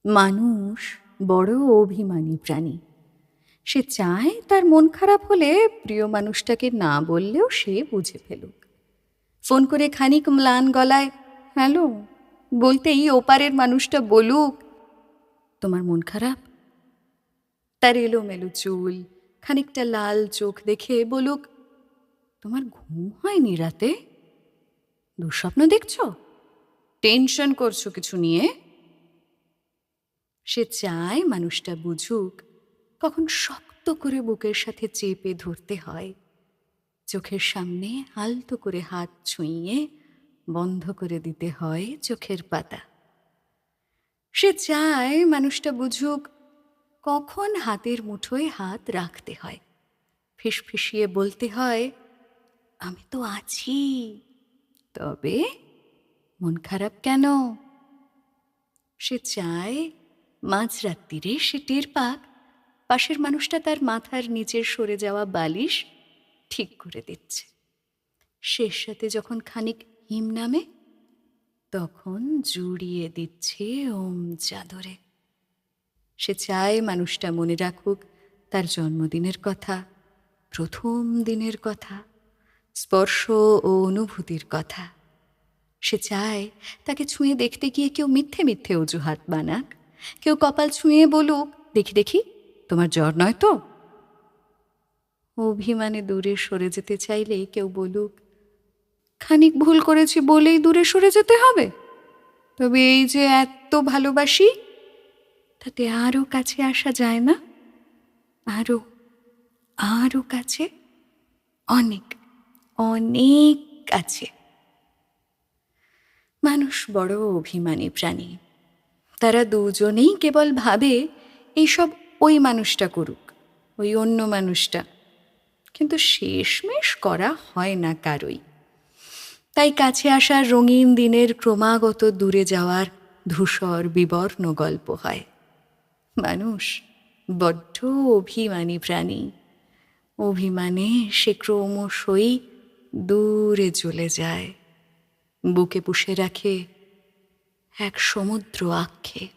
মানুষ বড় অভিমানী প্রাণী। সে চায় তার মন খারাপ হলে প্রিয় মানুষটাকে না বললেও সে বুঝে ফেলুক। ফোন করে খানিক ম্লান গলায় হ্যালো বলতেই ওপারের মানুষটা বলুক, তোমার মন খারাপ? তার এলোমেলো চুল, খানিকটা লাল চোখ দেখে বলুক, তোমার ঘুম হয়নি রাতে? দুঃস্বপ্ন দেখছ? টেনশন করছো কিছু নিয়ে? সে চায় মানুষটা বুঝুক কখন শক্ত করে বুকের সাথে চেপে ধরতে হয়, চোখের সামনে আলতো করে হাত ছুঁইয়ে বন্ধ করে দিতে হয় চোখের পাতা। সে চায় মানুষটা বুঝুক কখন হাতের মুঠোয় হাত রাখতে হয়, ফিসফিসিয়ে বলতে হয় আমি তো আছি, তবে মন খারাপ কেন? সে চায় মাঝরাত্রিরে সে টের পাক পাশের মানুষটা তার মাথার নিচের সরে যাওয়া বালিশ ঠিক করে দিচ্ছে। শেষ সাথে যখন খানিক হিম নামে তখন জুড়িয়ে দিচ্ছে ওম চাদরে। সে চায় মানুষটা মনে রাখুক তার জন্মদিনের কথা, প্রথম দিনের কথা, স্পর্শ ও অনুভূতির কথা। সে চায় তাকে ছুঁয়ে দেখতে গিয়ে কেউ মিথ্যে মিথ্যে অজুহাত বানাক, কেউ কপাল ছুঁয়ে বলুক দেখি দেখি তোমার জ্বর নয় তো। অভিমানে দূরে সরে যেতে চাইলে কেউ বলুক খানিক ভুল করেছি বলেই দূরে সরে যেতে হবে? তবে এই যে এত ভালোবাসি, তাতে আরও কাছে আসা যায় না? আরও আরও কাছে, অনেক অনেক কাছে। মানুষ বড় অভিমানী প্রাণী। তারা দুজনেই কেবল ভাবে এইসব ওই মানুষটা করুক, ওই অন্য মানুষটা, কিন্তু শেষমেশ করা হয় না কারোই। তাই কাছে আসার রঙিন দিনের ক্রমাগত দূরে যাওয়ার ধূসর বিবর্ণ গল্প হয়। মানুষ বড্ড অভিমানী প্রাণী। অভিমানে সে ক্রমশই দূরে চলে যায়, বুকে পুষে রাখে এক সমুদ্র আক্ষেপ।